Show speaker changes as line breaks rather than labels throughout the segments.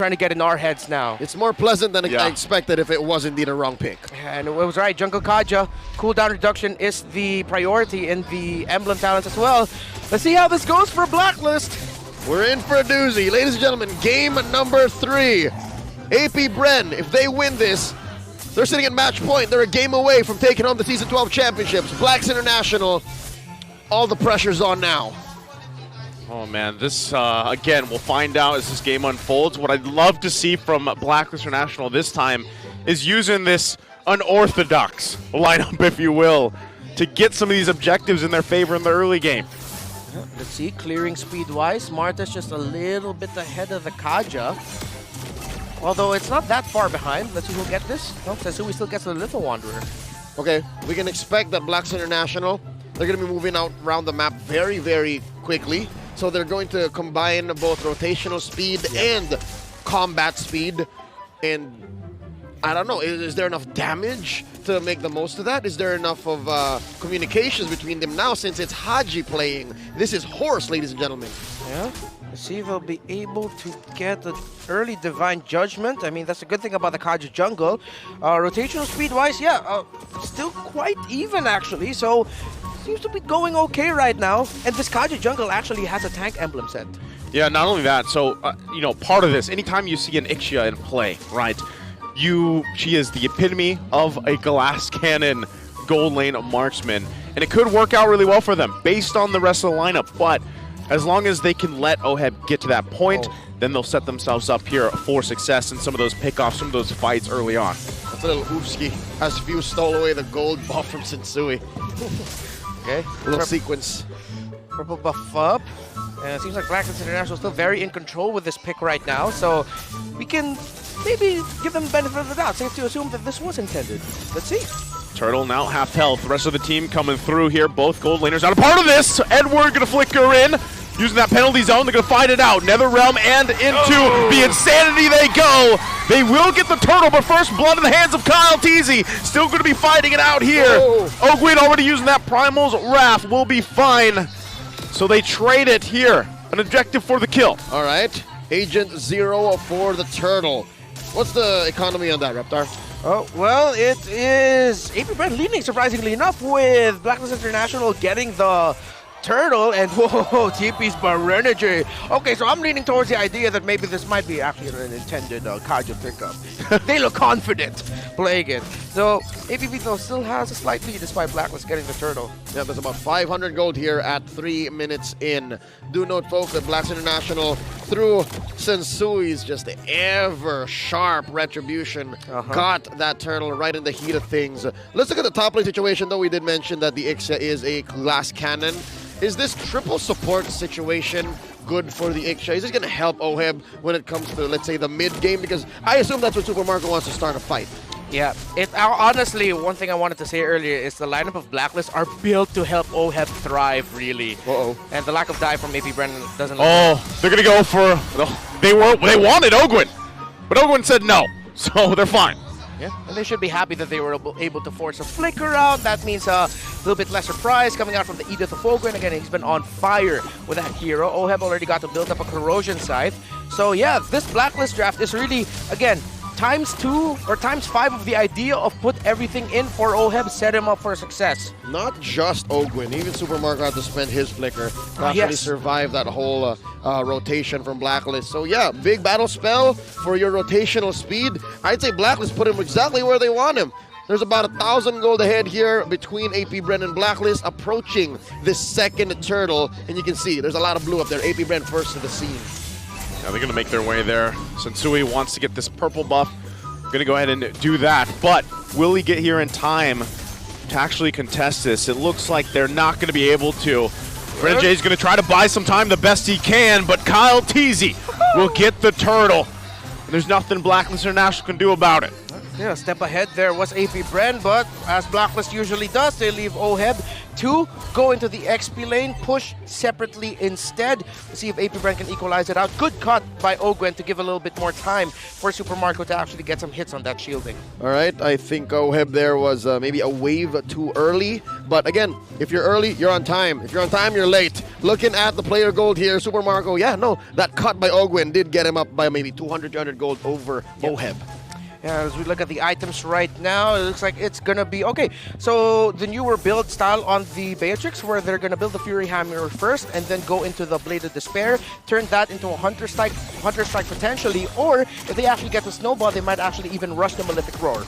trying to get in our heads now.
It's more pleasant than I expected if it was indeed a wrong pick.
And it was right. Jungle Kaja, cooldown reduction is the priority in the emblem talents as well. Let's see how this goes for Blacklist.
We're in for a doozy. Ladies and gentlemen, game number 3. AP BREN, if they win this, they're sitting at match point. They're a game away from taking home the Season 12 championships. Blacks International, all the pressure's on now.
Oh man, this, again, we'll find out as this game unfolds. What I'd love to see from Blacklist International this time is using this unorthodox lineup, if you will, to get some of these objectives in their favor in the early game.
Let's see, clearing speed-wise, Marta's just a little bit ahead of the Kaja. Although it's not that far behind. Let's see who'll get this. No, Sensui still gets the Little Wanderer.
Okay, we can expect that Blacks International, they're going to be moving out around the map very, very quickly. So they're going to combine both rotational speed and combat speed. And I don't know, is there enough damage to make the most of that? Is there enough of communications between them now since it's Haji playing? This is Horse, ladies and gentlemen.
Yeah. Let's see if they'll be able to get an early Divine Judgment. I mean, that's a good thing about the Kaja jungle. Rotational speed-wise, yeah, still quite even actually. So seems to be going okay right now. And this Kaja jungle actually has a tank emblem set.
Yeah, not only that. So, you know, part of this, anytime you see an Ixia in play, right, she is the epitome of a glass cannon gold lane marksman. And it could work out really well for them based on the rest of the lineup. But as long as they can let OHEB get to that point, then they'll set themselves up here for success in some of those pickoffs, some of those fights early on.
That's a little oofski as View stole away the gold buff from Sensui.
Okay.
A little sequence.
Purple buff up. And it seems like Blacklist International is still very in control with this pick right now. So we can maybe give them the benefit of the doubt. Safe to assume that this was intended. Let's see.
Turtle now half health. The rest of the team coming through here. Both gold laners not a part of this. Edward gonna flicker in. Using that penalty zone, they're going to fight it out. Netherrealm and into the insanity they go. They will get the turtle, but first blood in the hands of Kyle Teasy. Still going to be fighting it out here. Ogwin already using that Primal's Wrath. Will be fine. So they trade it here. An objective for the kill.
All right. Agent Zero for the turtle. What's the economy on that, Reptar?
Oh, well, it is AP BREN leading, surprisingly enough, with Blacklist International getting the turtle, and whoa, TP's Barenergy. Okay, so I'm leaning towards the idea that maybe this might be actually an intended Kaja pickup. They look confident playing it. So APB though still has a slight lead despite Blacklist getting the turtle.
Yeah, there's about 500 gold here at 3 minutes in. Do note, folks, that Blacks International, through Sensui's just ever sharp retribution, got that turtle right in the heat of things. Let's look at the top lane situation, though. We did mention that the Ixia is a glass cannon. Is this triple support situation good for the Ixia? Is this going to help OHEB when it comes to, let's say, the mid game? Because I assume that's what Super Marco wants to start a fight.
Yeah, honestly, one thing I wanted to say earlier is the lineup of Blacklist are built to help OHEB thrive, really. And the lack of dive from AP BREN doesn't.
They're gonna go for. They wanted Ogwin, but Ogwin said no, so they're fine.
Yeah, and they should be happy that they were able to force a flicker out. That means a little bit less surprise coming out from the Edith of Ogwin. Again, he's been on fire with that hero. OHEB already got to build up a corrosion scythe. So yeah, this Blacklist draft is really, again, ×2 or ×5 of the idea of put everything in for OHEB, set him up for success.
Not just Ogwin, even Super Marco had to spend his flicker to actually survive that whole rotation from Blacklist. So yeah, big battle spell for your rotational speed. I'd say Blacklist put him exactly where they want him. There's about 1,000 gold ahead here between AP BREN and Blacklist, approaching this second turtle, and you can see there's a lot of blue up there. AP BREN first to the scene.
Now they're going to make their way there. Sensui wants to get this purple buff. Going to go ahead and do that. But will he get here in time to actually contest this? It looks like they're not going to be able to. Renegade going to try to buy some time the best he can, but Kyle Teasy will get the turtle. And there's nothing Blacklist International can do about it.
Yeah, step ahead there was AP BREN, but as Blacklist usually does, they leave OHEB to go into the XP lane, push separately instead. See if AP BREN can equalize it out. Good cut by Ogwen to give a little bit more time for Super Marco to actually get some hits on that shielding.
All right, I think OHEB there was maybe a wave too early. But again, if you're early, you're on time. If you're on time, you're late. Looking at the player gold here, Super Marco, yeah, no, that cut by Ogwen did get him up by maybe 200, 300 gold over OHEB.
Yeah, as we look at the items right now, it looks like it's gonna be okay. So the newer build style on the Beatrix, where they're gonna build the Fury Hammer first and then go into the Blade of Despair, turn that into a Hunter Strike potentially, or if they actually get the Snowball, they might actually even rush the Malefic Roar.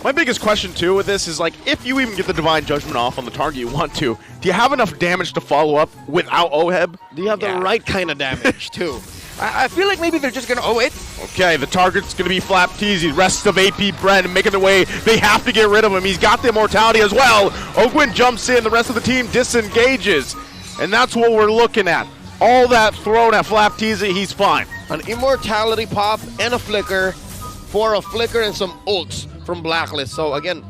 My biggest question too with this is, like, if you even get the Divine Judgment off on the target you want to, do you have enough damage to follow up without OHEB?
Do you have the right kind of damage too?
I feel like maybe they're just gonna it.
Okay, the target's going to be Flapteasy. Rest of AP BREN making their way. They have to get rid of him. He's got the immortality as well. Ogwen jumps in. The rest of the team disengages. And that's what we're looking at. All that thrown at Flapteasy, he's fine.
An immortality pop and a flicker for a flicker and some ults from Blacklist. So again,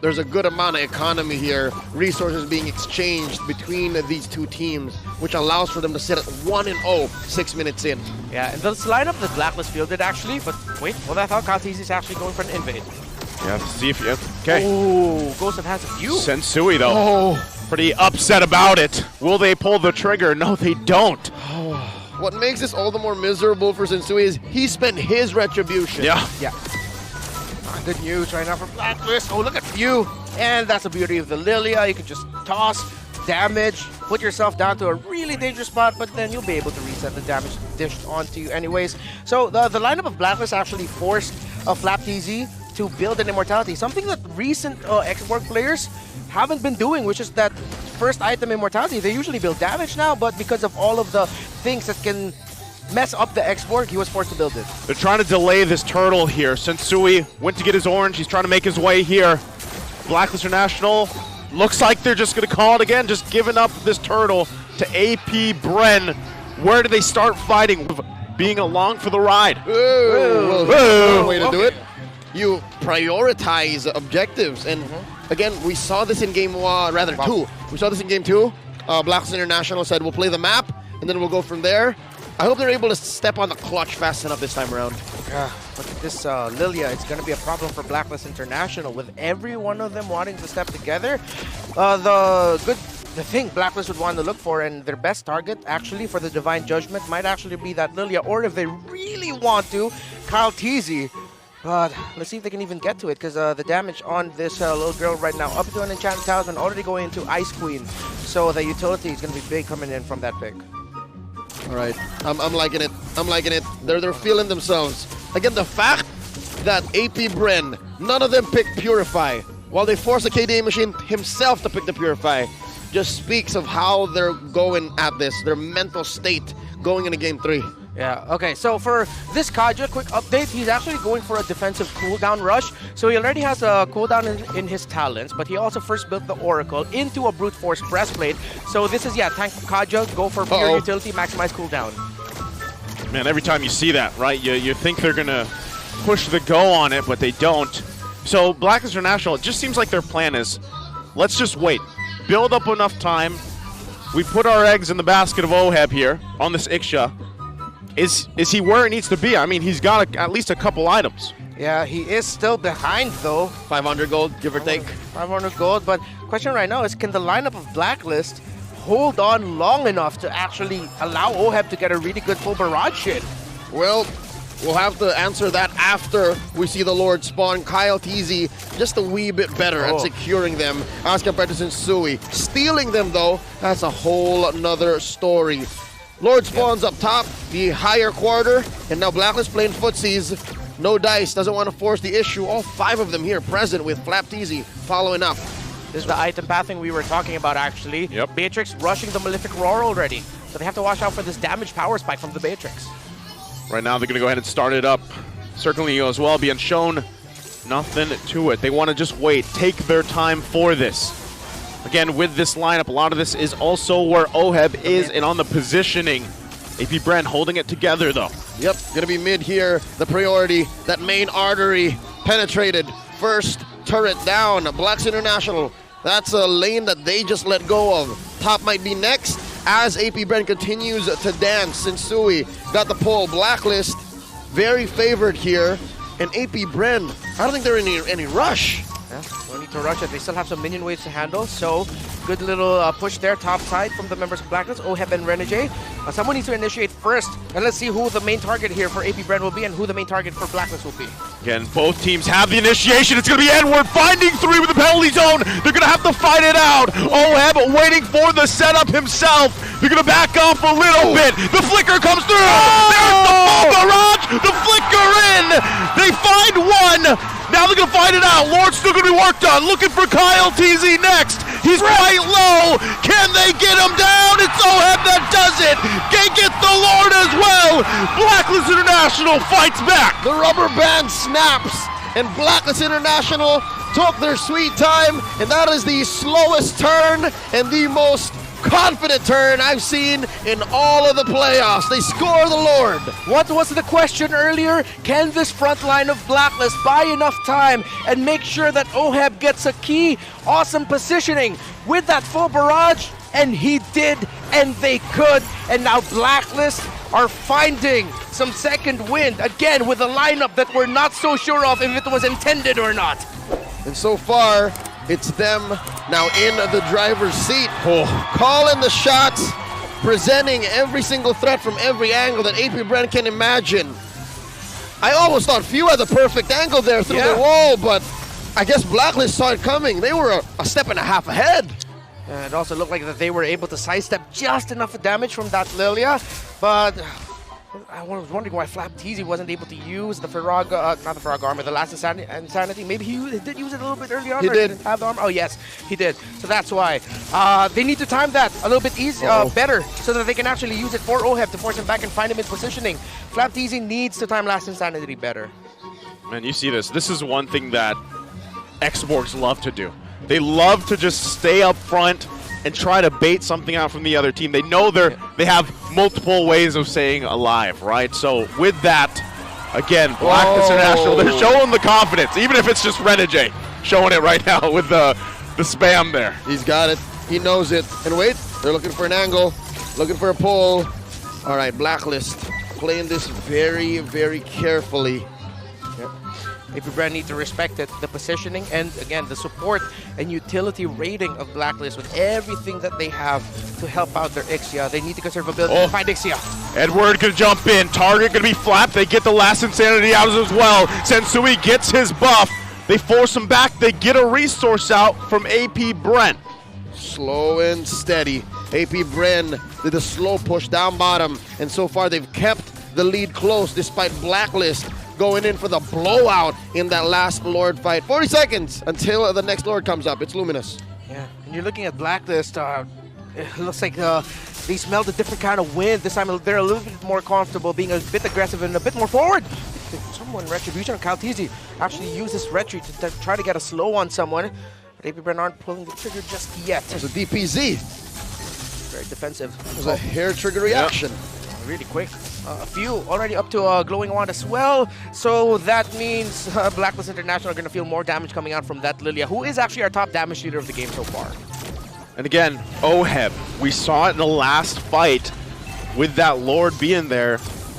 there's a good amount of economy here, resources being exchanged between these two teams, which allows for them to sit at 1-0 6 minutes in.
Yeah, and this lineup that Blacklist fielded actually, but wait, well, I thought Kaltizi is actually going for an invade.
Yeah, see if you... Okay.
Oh, Ghost of has a few.
Sensui, though, pretty upset about it. Will they pull the trigger? No, they don't.
What makes this all the more miserable for Sensui is he spent his retribution.
Yeah.
Yeah. Good news right now for Blacklist. Oh, look at you. And that's the beauty of the Lilia. You can just toss, damage, put yourself down to a really dangerous spot, but then you'll be able to reset the damage dished onto you anyways. So the lineup of Blacklist actually forced Flapteasy to build an immortality, something that recent X-Borg players haven't been doing, which is that first item immortality. They usually build damage now, but because of all of the things that can mess up the X-Borg, he was forced to build it.
They're trying to delay this turtle here. Sensui went to get his orange. He's trying to make his way here. Blacklist International looks like they're just going to call it again, just giving up this turtle to AP BREN. Where do they start fighting? Being along for the ride.
One way to do it. You prioritize objectives, and again, we saw this in game two. We saw this in game two. Blacklist International said we'll play the map, and then we'll go from there. I hope they're able to step on the clutch fast enough this time around.
Yeah, but this Lilia, it's going to be a problem for Blacklist International with every one of them wanting to step together. The thing Blacklist would want to look for, and their best target actually for the Divine Judgment might actually be that Lilia, or if they really want to, Kaltizi. But let's see if they can even get to it, because the damage on this little girl right now, up to an Enchanted Talisman, already going into Ice Queen. So the utility is going to be big coming in from that pick.
All right, I'm liking it. I'm liking it. They're feeling themselves. Again, the fact that AP BREN, none of them picked Purify, while they force a KDA machine himself to pick the Purify, just speaks of how they're going at this, their mental state going into game 3.
Yeah, okay, so for this Kaja, quick update, he's actually going for a defensive cooldown rush. So he already has a cooldown in his talents, but he also first built the Oracle into a Brute Force Breastplate. So this is, tank Kaja, go for pure utility, maximize cooldown.
Man, every time you see that, right, you think they're going to push the go on it, but they don't. So Blacklist International, it just seems like their plan is, let's just wait. Build up enough time. We put our eggs in the basket of OHEB here on this Iksha. Is he where he needs to be? I mean, he's got at least a couple items.
Yeah, he is still behind though.
500 gold, give or take.
500 gold, but question right now is, can the lineup of Blacklist hold on long enough to actually allow OHEB to get a really good full barrage in?
Well, we'll have to answer that after we see the Lord spawn. Kaltizi just a wee bit better at securing them as compared to Sensui. Stealing them though, that's a whole another story. Lord spawns up top, the higher quarter, and now Blacklist playing footsies. No dice, doesn't want to force the issue. All 5 of them here present with Flapteasy following up.
This is the item pathing we were talking about actually.
Yep.
Beatrix rushing the Malefic Roar already. So they have to watch out for this damage power spike from the Beatrix.
Right now they're going to go ahead and start it up. Circling as well, being shown nothing to it. They want to just wait, take their time for this. Again, with this lineup, a lot of this is also where OHEB is and on the positioning. AP BREN holding it together, though.
Yep, gonna be mid here. The priority, that main artery penetrated. First turret down. Blacks International, that's a lane that they just let go of. Top might be next as AP BREN continues to dance. Sensui got the pull. Blacklist very favored here. And AP BREN, I don't think they're in any rush.
Yeah, no need to rush it. They still have some minion waves to handle, so good little push there, top side from the members of Blacklist, Oheb and Renegade. Someone needs to initiate first, and let's see who the main target here for AP BREN will be and who the main target for Blacklist will be.
Again, both teams have the initiation. It's going to be Edward finding 3 with the penalty zone. They're going to have to fight it out. Oheb waiting for the setup himself. They're going to back off a little bit. The flicker comes through. There's the full barrage. The flicker in. They find one. Now they're going to find it out. Lord's still going to be worked on. Looking for Kyle TZ next. He's quite low. Can they get him down? It's Oheb that does it. They get the Lord as well. Blacklist International fights back.
The rubber band snaps, and Blacklist International took their sweet time, and that is the slowest turn and the most confident turn I've seen in all of the playoffs. They score the Lord.
What was the question earlier? Can this front line of Blacklist buy enough time and make sure that Oheb gets a key? Awesome positioning with that full barrage, and he did, and they could. And now Blacklist are finding some second wind, again with a lineup that we're not so sure of if it was intended or not.
And so far, it's them now in the driver's seat, calling the shots, presenting every single threat from every angle that AP BREN can imagine. I almost thought Few had the perfect angle there through the wall, but I guess Blacklist saw it coming. They were a step and a half ahead.
It also looked like that they were able to sidestep just enough damage from that Lilia, but I was wondering why Flap TZ wasn't able to use the Farag, not the Farag armor, the last Insanity. Maybe he did use it a little bit early on.
He did.
Didn't have the armor. Oh yes, he did. So that's why. They need to time that a little bit better so that they can actually use it for Oheb to force him back and find him in positioning. Flap TZ needs to time last Insanity better.
Man, you see this. This is one thing that Xborgs love to do. They love to just stay up front and try to bait something out from the other team. They know they have multiple ways of staying alive, right? So with that, again, Blacklist International, they're showing the confidence, even if it's just Renegade showing it right now with the spam there.
He's got it. He knows it. And wait, they're looking for an angle, looking for a pull. All right, Blacklist playing this very, very carefully.
AP BREN need to respect it, the positioning, and again, the support and utility rating of Blacklist with everything that they have to help out their Ixia. They need to conserve ability to find Ixia.
Edward gonna jump in. Target gonna be Flap. They get the last Insanity out as well. Sensui gets his buff. They force him back. They get a resource out from AP BREN.
Slow and steady. AP BREN did a slow push down bottom, and so far they've kept the lead close despite Blacklist going in for the blowout in that last Lord fight. 40 seconds until the next Lord comes up. It's Luminous.
Yeah, and you're looking at Blacklist. It looks like they smelled a different kind of wind. This time they're a little bit more comfortable, being a bit aggressive and a bit more forward. Someone, Retribution, Kyle TZ actually used this retreat to try to get a slow on someone. But AP BREN aren't pulling the trigger just yet.
It's a DPZ.
Very defensive.
It was a hair trigger reaction.
Really quick. A few already up to glowing wand as well. So that means Blacklist International are going to feel more damage coming out from that Lilia, who is actually our top damage leader of the game so far.
And again, Oheb, we saw it in the last fight with that Lord being there.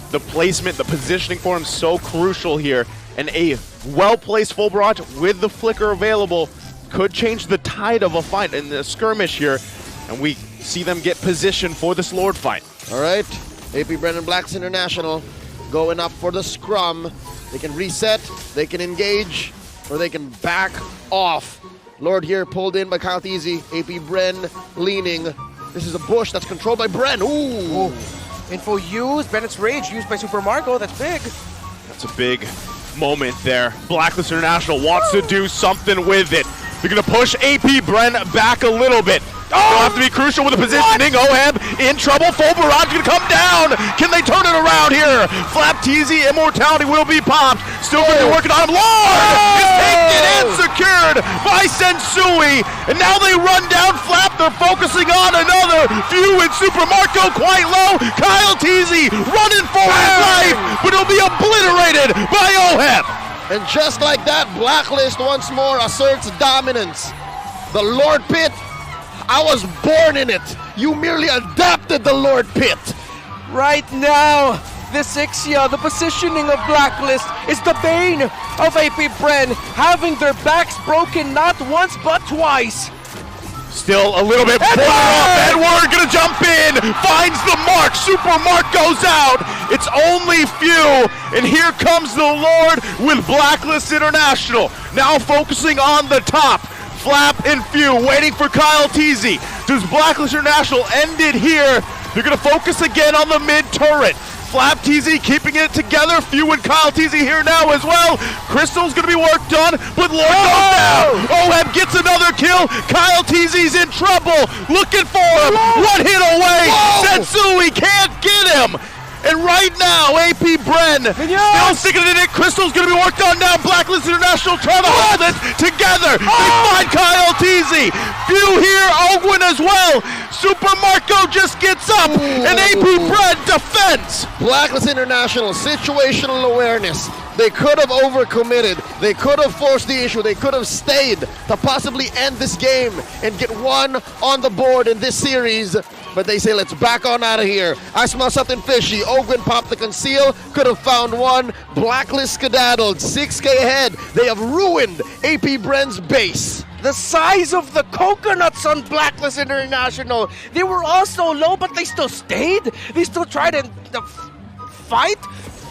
The placement, the positioning for him so crucial here. And a well-placed full barrage with the flicker available could change the tide of a fight in the skirmish here. And we see them get positioned for this Lord fight.
All right. AP BREN and Blacks International going up for the scrum. They can reset, they can engage, or they can back off. Lord here pulled in by Kyle TZ. AP BREN leaning. This is a bush that's controlled by BREN. Ooh.
Info used. Bennett's Rage used by Super Marco. That's big.
That's a big moment there. Blacklist International wants to do something with it. They're going to push AP BREN back a little bit. They'll have to be crucial with the positioning. Oheb in trouble. Full barrage going to come down. Can they turn it around here? Flap TZ immortality will be popped. Still going to be working on him. Lord is taken and secured by Sensui. And now they run down Flap. They're focusing on another. Few and Super Marco quite low. Kyle TZ running for his life, but he'll be obliterated by Oheb.
And just like that, Blacklist once more asserts dominance. The Lord Pit, I was born in it. You merely adapted the Lord Pit.
Right now, this Ixia, the positioning of Blacklist, is the bane of AP BREN, having their backs broken not once but twice.
Still a little bit further up. Edward gonna jump in, finds the mark. Super mark goes out. It's only few, and here comes the Lord with Blacklist International. Now focusing on the top. Flap and Few waiting for Kyle Teasy. Does Blacklist International end it here? They're gonna focus again on the mid turret. Flap Teasy keeping it together. Few and Kyle Teasy here now as well. Crystal's gonna be worked on, but Lord goes down. Oheb gets another kill. Kyle Teasy's in trouble. Looking for him. One hit away. Sensui can't get him. And right now, AP BREN still sticking it in. Crystal's going to be worked on now. Blacklist International trying to hold it together. They find Kyle Teasy. Few here, Ogwin as well. Super Marco just gets up, and AP BREN defends.
Blacklist International, situational awareness. They could have overcommitted. They could have forced the issue. They could have stayed to possibly end this game and get one on the board in this series. But they say, let's back on out of here. I smell something fishy. Ogwin popped the conceal. Could have found one. Blacklist skedaddled. 6K ahead. They have ruined AP BREN's base.
The size of the coconuts on Blacklist International. They were all so low, but they still stayed. They still tried to fight.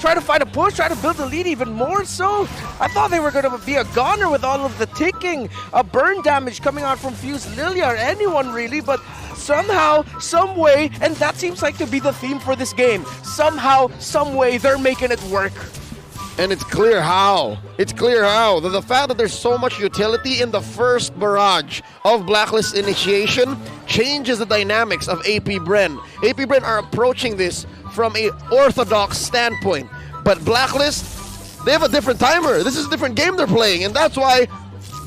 Try to find a push, try to build the lead even more so. I thought they were going to be a goner with all of the ticking, burn damage coming out from Fuse Lilia or anyone really, but somehow, some way, and that seems like to be the theme for this game. Somehow, some way, they're making it work.
And it's clear how. It's clear how. The fact that there's so much utility in the first barrage of Blacklist initiation changes the dynamics of AP BREN. AP BREN are approaching this from a orthodox standpoint. But Blacklist, they have a different timer. This is a different game they're playing. And that's why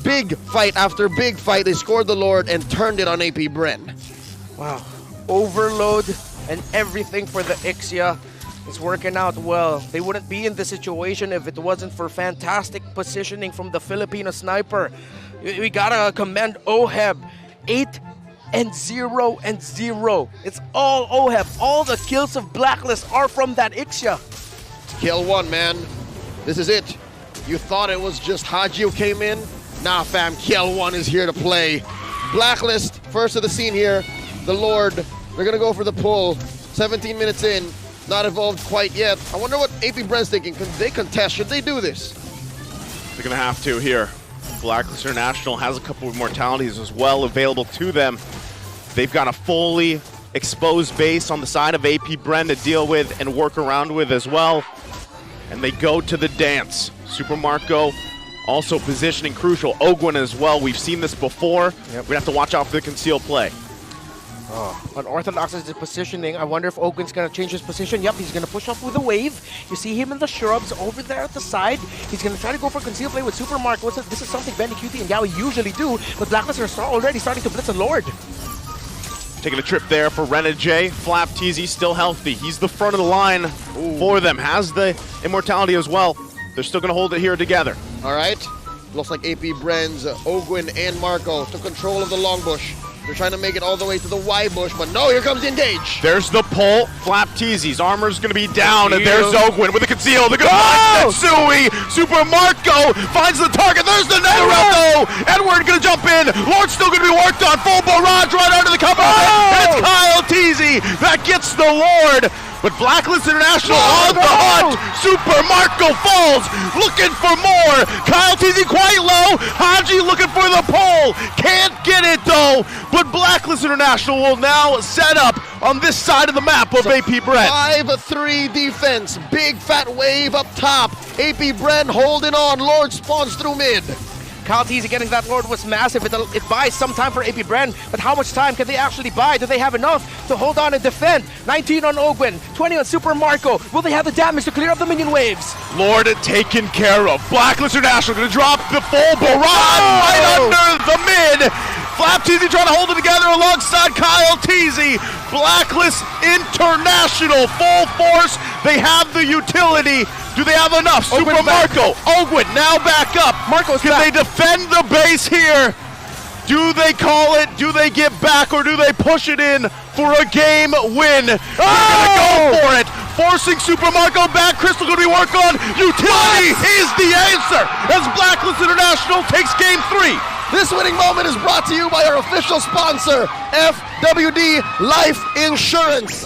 big fight after big fight, they scored the Lord and turned it on AP BREN.
Wow. Overload and everything for the Ixia. It's working out well. They wouldn't be in this situation if it wasn't for fantastic positioning from the Filipino sniper. We gotta commend Oheb. 8-0-0. It's all Oheb. All the kills of Blacklist are from that Ixia.
Kill one, man. This is it. You thought it was just Haji who came in? Nah, fam. Kill one is here to play. Blacklist, first of the scene here. The Lord, they're gonna go for the pull. 17 minutes in. Not evolved quite yet. I wonder what AP BREN's thinking. Can they contest? Should they do this?
They're going to have to here. Blacklist International has a couple of mortalities as well available to them. They've got a fully exposed base on the side of AP BREN to deal with and work around with as well. And they go to the dance. Super Marco also positioning crucial. Ogwin as well. We've seen this before. We have to watch out for the concealed play.
Unorthodox is his positioning. I wonder if Ogwin's going to change his position. Yep, he's going to push up with a wave. You see him in the shrubs over there at the side. He's going to try to go for concealed play with Super Marco. This is something Benny, QT, and Yaoi usually do, but Blacklist are already starting to blitz the Lord.
Taking a trip there for Renegade. Flap Teasy still healthy. He's the front of the line for them. Has the immortality as well. They're still going to hold it here together.
All right. Looks like AP BREN's Ogwin and Marco took control of the long bush. They're trying to make it all the way to the Y bush, but no, here comes the engage.
There's the pull. Flap Teasy's armor's going to be down, and there's Ogwin with the conceal. They're going to find Sensui. Super Marco finds the target. There's the Netherrealm, though. Edward going to jump in. Lord's still going to be worked on. Full barrage right under the cover. And it's Kyle Teasy that gets the Lord. But Blacklist International on the hunt. Super Marco falls, looking for more. Kyle Teasy quite low. Haji looking for the pole. Can't get it though. But Blacklist International will now set up on this side of the map of AP BREN.
5-3 defense. Big fat wave up top. AP BREN holding on. Lord spawns through mid.
Kyle Teasy getting that Lord was massive. It buys some time for AP BREN, but how much time can they actually buy? Do they have enough to hold on and defend? 19 on Ogwin, 20 on Super Marco. Will they have the damage to clear up the minion waves?
Lord taken care of. Blacklist International going to drop the full barrage right under the mid. Flap Teasy trying to hold it together alongside Kyle Teasy. Blacklist International full force They have the utility. Do they have enough? Super Marco. Ogwin now back up.
Marco's
Can
back.
they defend the base here? Do they call it? Do they get back? Or do they push it in for a game win? They're going to go for it. Forcing Super Marco back. Crystal going to be work on. Utility is the answer as Blacklist International takes game 3.
This winning moment is brought to you by our official sponsor, FWD Life Insurance.